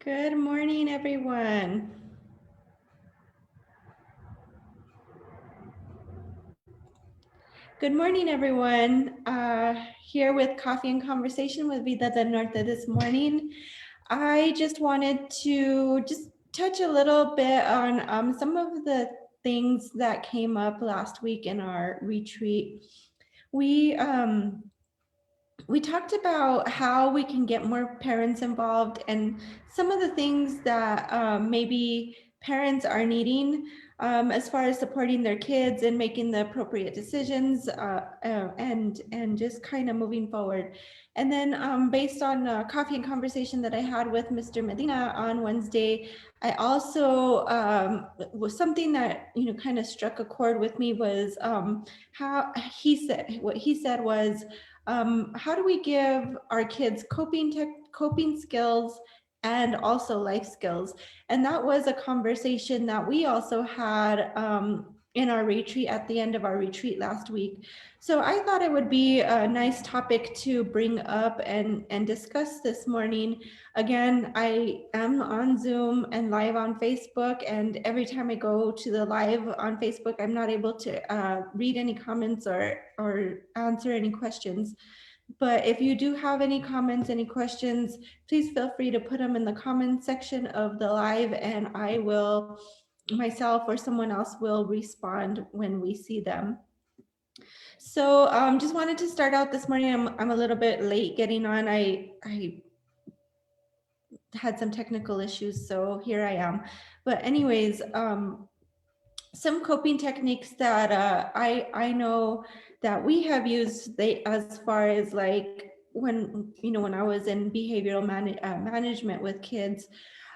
Good morning, everyone. Good morning, everyone. Here with Coffee and Conversation with Vida del Norte this morning. I just wanted to just touch a little bit on some of the things that came up last week in our retreat. We um, we talked about how we can get more parents involved and some of the things that maybe parents are needing as far as supporting their kids and making the appropriate decisions and just kind of moving forward. And then based on coffee and conversation that I had with Mr. Medina on Wednesday, I also was something that kind of struck a chord with me was how what he said was how do we give our kids coping skills and also life skills? And that was a conversation that we also had in our retreat at the end of our retreat last week. So I thought it would be a nice topic to bring up and discuss this morning. Again, I am on Zoom and live on Facebook, and every time I go to the live on Facebook, I'm not able to read any comments or answer any questions. But if you do have any comments, any questions, please feel free to put them in the comment section of the live, and I will myself or someone else will respond when we see them. So just wanted to start out this morning. I'm a little bit late getting on. I had some technical issues, so here I am. But anyways, some coping techniques that I know that we have used as far as like when I was in behavioral management with kids.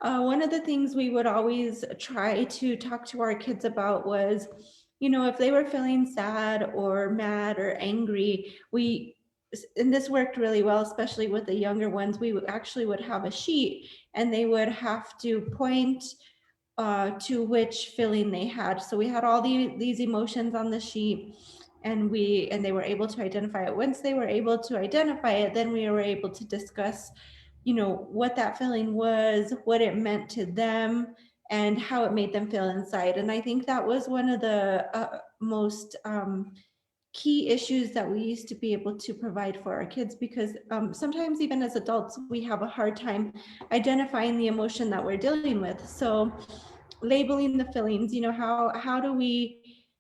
One of the things we would always try to talk to our kids about was, if they were feeling sad or mad or angry, and this worked really well, especially with the younger ones, we actually would have a sheet and they would have to point to which feeling they had. So we had all these emotions on the sheet and they were able to identify it. Once they were able to identify it, then we were able to discuss what that feeling was, what it meant to them, and how it made them feel inside. And I think that was one of the most key issues that we used to be able to provide for our kids, because sometimes even as adults we have a hard time identifying the emotion that we're dealing with. So labeling the feelings,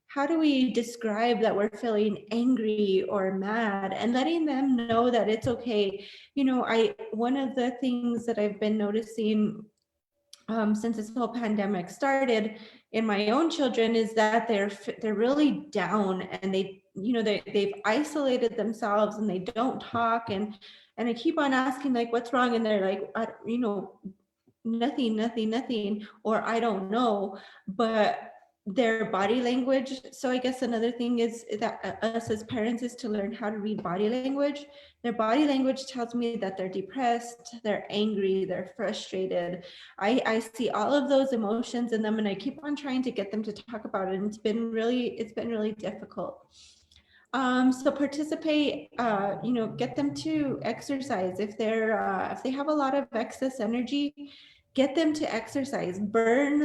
how do we describe that we're feeling angry or mad, and letting them know that it's okay. I One of the things that I've been noticing since this whole pandemic started in my own children is that they're really down, and they've isolated themselves and they don't talk, and I keep on asking like what's wrong, and they're like, nothing, or I don't know. But their body language. So I guess another thing is that us as parents is to learn how to read body language. Their body language tells me that they're depressed, they're angry, they're frustrated. I see all of those emotions in them, and I keep on trying to get them to talk about it, and it's been really difficult. So participate, get them to exercise. If they have a lot of excess energy, get them to exercise, burn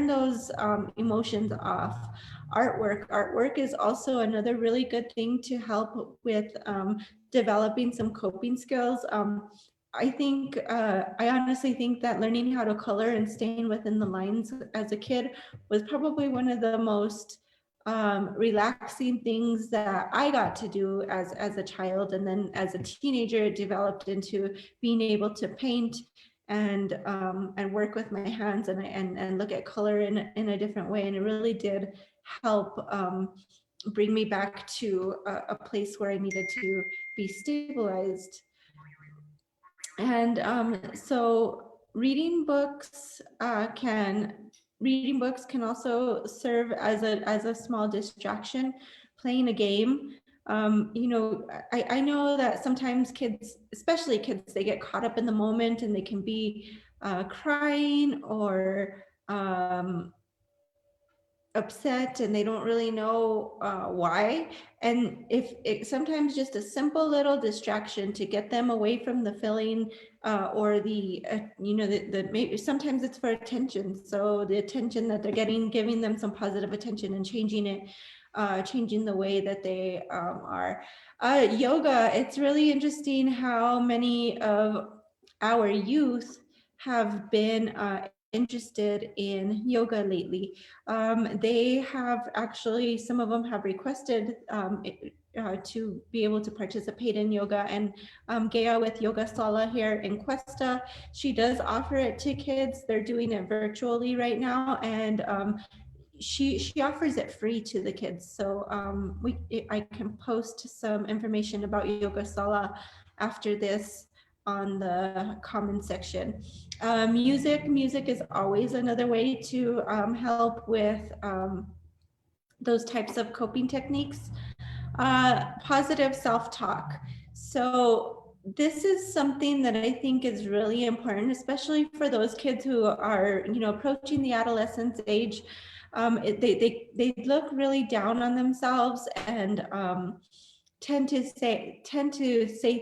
those emotions off. Artwork is also another really good thing to help with developing some coping skills. I honestly think that learning how to color and staying within the lines as a kid was probably one of the most relaxing things that I got to do as a child. And then as a teenager, it developed into being able to paint and work with my hands and look at color in a different way. And it really did help bring me back to a place where I needed to be stabilized. And so reading books can also serve as a small distraction. Playing a game, I know that sometimes kids, especially kids, they get caught up in the moment and they can be crying or upset and they don't really know why. And if it sometimes just a simple little distraction to get them away from the feeling or the maybe sometimes it's for attention, so the attention that they're getting, giving them some positive attention and changing it, changing the way that they are. Yoga, it's really interesting how many of our youth have been interested in yoga lately. They have actually, some of them have requested to be able to participate in yoga. And Gaya with Yoga Sala here in Cuesta, she does offer it to kids. They're doing it virtually right now, and she offers it free to the kids. So I can post some information about Yoga Sala after this on the comment section. Music is always another way to help with those types of coping techniques. Positive self-talk. So this is something that I think is really important, especially for those kids who are, approaching the adolescence age. They look really down on themselves and tend to say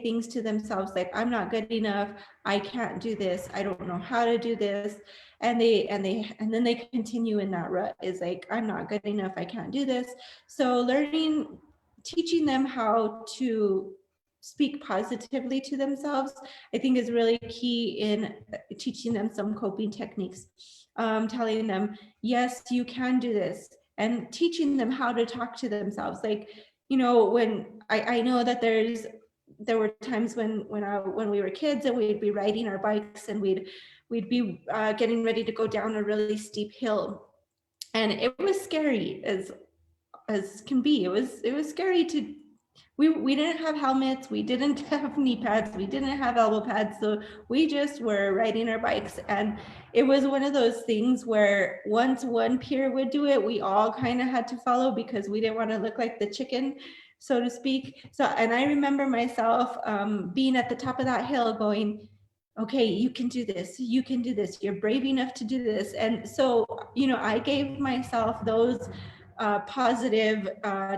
things to themselves like, I'm not good enough, I can't do this, I don't know how to do this. And then they continue in that rut, is like, I'm not good enough, I can't do this. So teaching them how to speak positively to themselves, I think, is really key in teaching them some coping techniques. Telling them, yes, you can do this, and teaching them how to talk to themselves. Like, when I know that there were times when we were kids and we'd be riding our bikes and we'd be getting ready to go down a really steep hill, and it was scary as can be. It was scary to, we didn't have helmets, we didn't have knee pads, we didn't have elbow pads, so we just were riding our bikes. And it was one of those things where once one peer would do it, we all kind of had to follow, because we didn't want to look like the chicken, so to speak. So, and I remember myself being at the top of that hill going, okay, you can do this, you can do this, you're brave enough to do this. And so, I gave myself those positive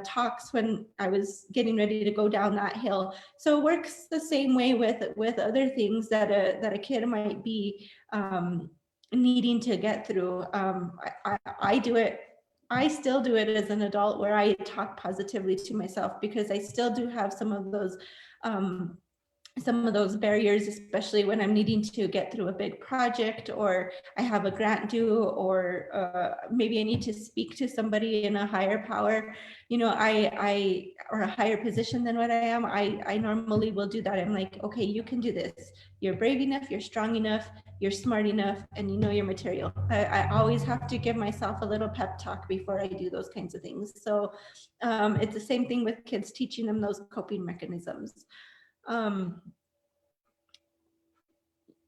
talks when I was getting ready to go down that hill. So it works the same way with other things that a kid might be needing to get through. I do it. I still do it as an adult, where I talk positively to myself, because I still do have some of those barriers, especially when I'm needing to get through a big project, or I have a grant due, or maybe I need to speak to somebody in a higher power, or a higher position than what I am. I normally will do that. I'm like, okay, you can do this. You're brave enough, you're strong enough, you're smart enough, and you know your material. I always have to give myself a little pep talk before I do those kinds of things. So it's the same thing with kids, teaching them those coping mechanisms.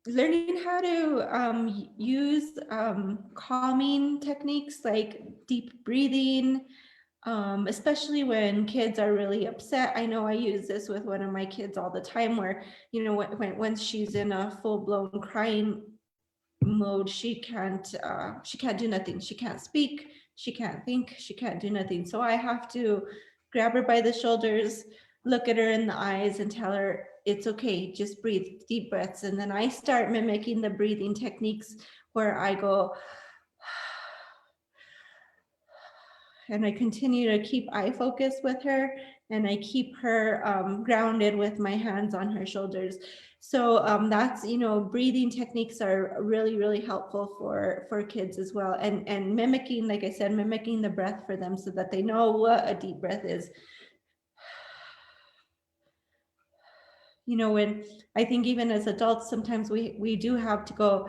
Learning how to use calming techniques like deep breathing, especially when kids are really upset. I know I use this with one of my kids all the time, where, when she's in a full-blown crying mode, she can't do nothing. She can't speak, she can't think, she can't do nothing. So I have to grab her by the shoulders, look at her in the eyes, and tell her, it's okay, just breathe, deep breaths. And then I start mimicking the breathing techniques, where I go, and I continue to keep eye focus with her, and I keep her grounded with my hands on her shoulders. So that's, breathing techniques are really, really helpful for kids as well. And mimicking, like I said, mimicking the breath for them, so that they know what a deep breath is. When I think even as adults, sometimes we do have to go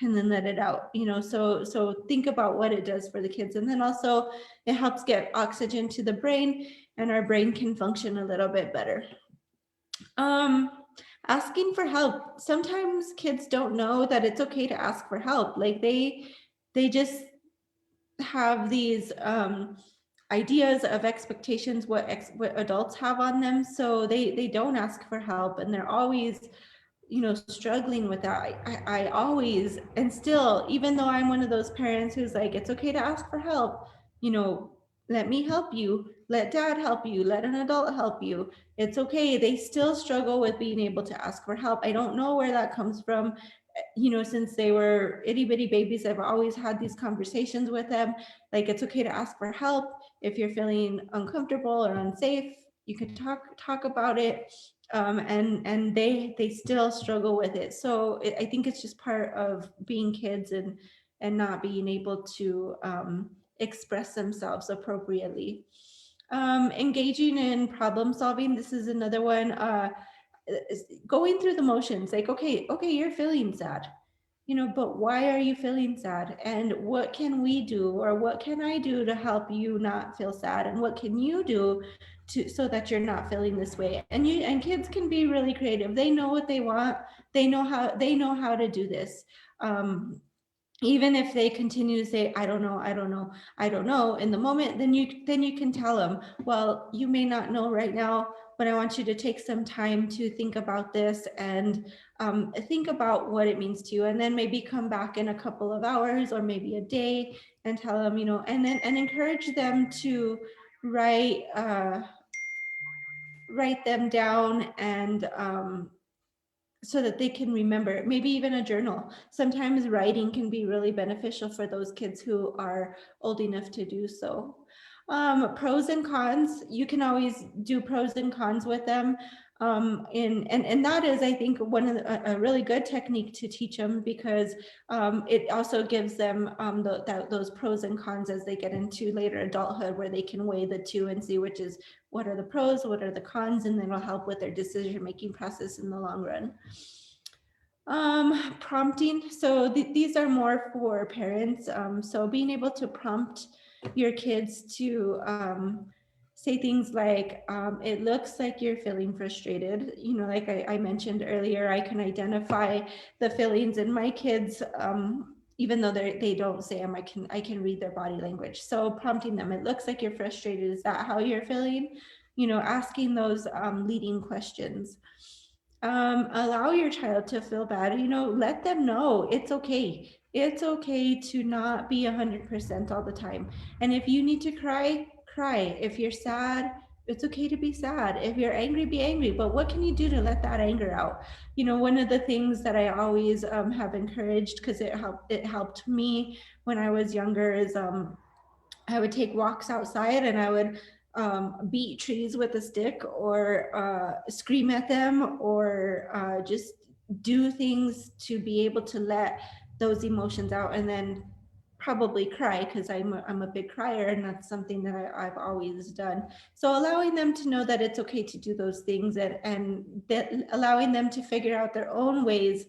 and then let it out, so think about what it does for the kids. And then also it helps get oxygen to the brain, and our brain can function a little bit better. Asking for help. Sometimes kids don't know that it's okay to ask for help. Like they just have these ideas of expectations, what adults have on them, so they don't ask for help, and they're always struggling with that, I always, and still, even though I'm one of those parents who's like, it's okay to ask for help, you know, let me help you, let dad help you, let an adult help you. It's okay. They still struggle with being able to ask for help. I don't know where that comes from. Since they were itty bitty babies, I've always had these conversations with them. Like, it's okay to ask for help. If you're feeling uncomfortable or unsafe, you can talk about it. And they still struggle with it. So I think it's just part of being kids, and not being able to express themselves appropriately. Engaging in problem solving. This is another one. Going through the motions, like, okay, you're feeling sad, but why are you feeling sad, and what can we do, or what can I do to help you not feel sad, and what can you do to so that you're not feeling this way. And kids can be really creative. They know what they want. They know how to do this. Even if they continue to say, I don't know, I don't know, I don't know, in the moment, then you can tell them, well, you may not know right now, but I want you to take some time to think about this, and think about what it means to you, and then maybe come back in a couple of hours or maybe a day and tell them, and encourage them to write write them down, and so that they can remember. Maybe even a journal. Sometimes writing can be really beneficial for those kids who are old enough to do so. Pros and cons. You can always do pros and cons with them. And that is, I think, one of a really good technique to teach them, because it also gives them those pros and cons as they get into later adulthood, where they can weigh the two and see which is, what are the pros, what are the cons, and then it'll help with their decision making process in the long run. Prompting. So these are more for parents. So being able to prompt your kids to say things like, it looks like you're feeling frustrated. Like I mentioned earlier, I can identify the feelings in my kids. Even though they don't say them, I can read their body language. So prompting them, it looks like you're frustrated. Is that how you're feeling? Asking those leading questions. Allow your child to feel bad. Let them know it's okay. It's okay to not be 100% all the time. And if you need to cry, cry. If you're sad, it's okay to be sad. If you're angry, be angry. But what can you do to let that anger out? One of the things that I always have encouraged, because it helped me when I was younger, is I would take walks outside, and I would beat trees with a stick, or scream at them, or just do things to be able to let those emotions out, and then probably cry, because I'm a big crier, and that's something that I've always done. So allowing them to know that it's okay to do those things, and that allowing them to figure out their own ways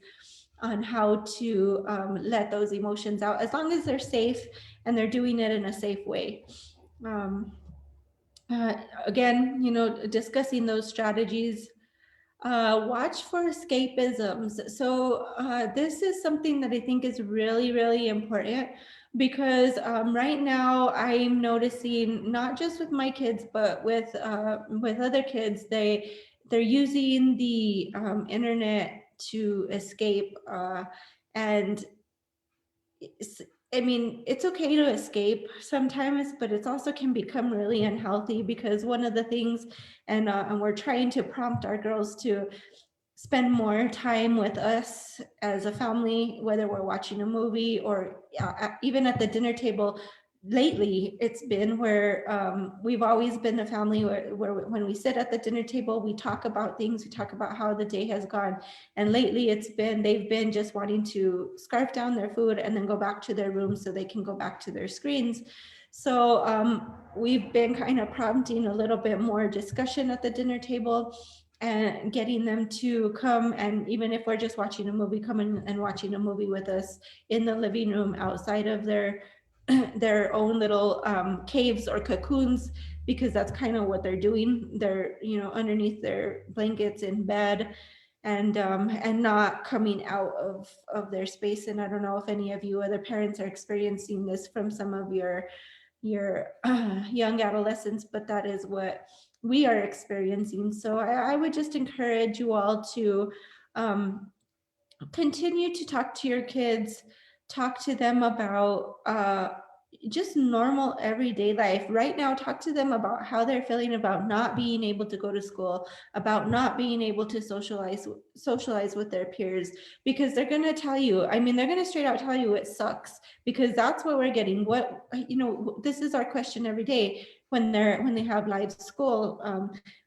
on how to let those emotions out, as long as they're safe and they're doing it in a safe way. Um, Again, discussing those strategies. Watch for escapisms. So this is something that I think is really, really important, because right now I'm noticing, not just with my kids, but with other kids, they're using the internet to escape, and I mean, it's okay to escape sometimes, but it also can become really unhealthy, because one of the things, and we're trying to prompt our girls to spend more time with us as a family, whether we're watching a movie, or even at the dinner table. Lately, it's been where we've always been a family where when we sit at the dinner table, we talk about things, we talk about how the day has gone. And lately, they've been just wanting to scarf down their food and then go back to their rooms so they can go back to their screens. So we've been kind of prompting a little bit more discussion at the dinner table, and getting them to come, and even if we're just watching a movie, come in and watching a movie with us in the living room, outside of their their own little caves or cocoons, because that's kind of what they're doing. They're underneath their blankets in bed, and not coming out of their space. And I don't know if any of you other parents are experiencing this from some of your young adolescents, but that is what we are experiencing. So I would just encourage you all to Continue to talk to your kids, talk to them about just normal everyday life. Right now, talk to them about how they're feeling about not being able to go to school, about not being able to socialize with their peers, because they're going to tell you, I mean, they're going to straight out tell you it sucks, because that's what we're getting. What, you know, this is our question every day when they have live school.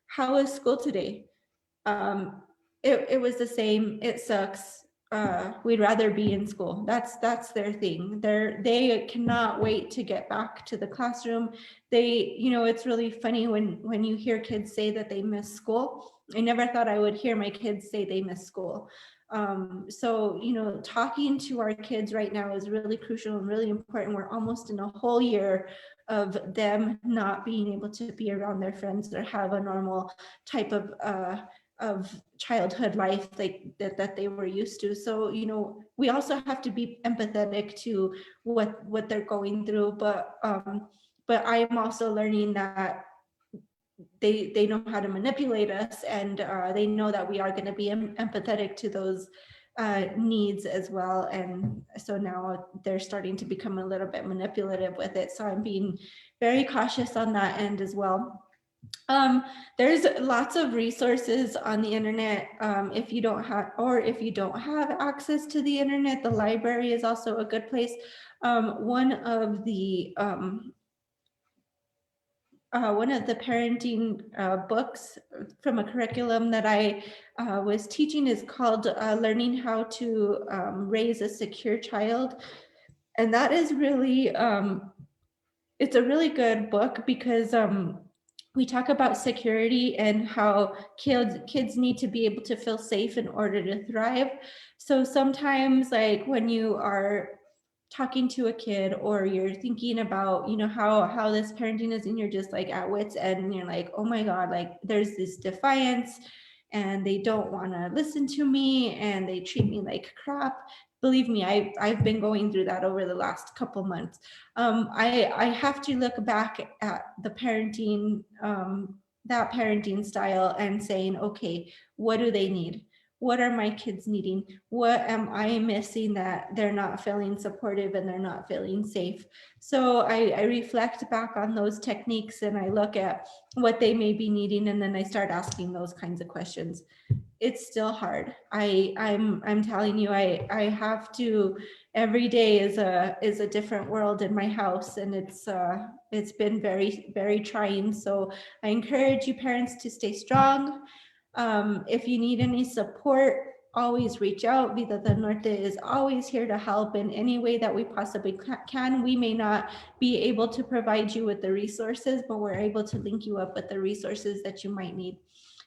How is school today? It was the same. It sucks. We'd rather be in school. That's their thing. They cannot wait to get back to the classroom. They, you know, it's really funny when you hear kids say that they miss school. I never thought I would hear my kids say they miss school. So, you know, talking to our kids right now is really crucial and really important. We're almost in a whole year of them not being able to be around their friends or have a normal type of childhood life like that they were used to. So, you know, we also have to be empathetic to what they're going through, but I'm also learning that they know how to manipulate us, and they know that we are going to be empathetic to those needs as well. And so now they're starting to become a little bit manipulative with it. So I'm being very cautious on that end as well. There's lots of resources on the internet. If you don't have access to the internet, the library is also a good place. One of the parenting books from a curriculum that I was teaching is called Learning How to Raise a Secure Child. And that is really, it's a really good book because we talk about security and how kids need to be able to feel safe in order to thrive. So sometimes, like when you are talking to a kid or you're thinking about, you know, how this parenting is, and you're just like at wit's end, and you're like, oh my god, like there's this defiance and they don't want to listen to me and they treat me like crap. Believe me, I've been going through that over the last couple months. I have to look back at the parenting, that parenting style, and saying, okay, what do they need? What are my kids needing? What am I missing that they're not feeling supportive and they're not feeling safe? So I reflect back on those techniques and I look at what they may be needing, and then I start asking those kinds of questions. It's still hard. I'm telling you, I have to, every day is a different world in my house, and it's been very, very trying. So I encourage you parents to stay strong. If you need any support, always reach out. Vida del Norte is always here to help in any way that we possibly can. We may not be able to provide you with the resources, but we're able to link you up with the resources that you might need.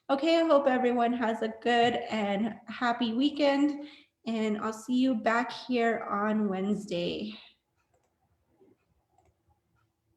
Okay, I hope everyone has a good and happy weekend, and I'll see you back here on Wednesday.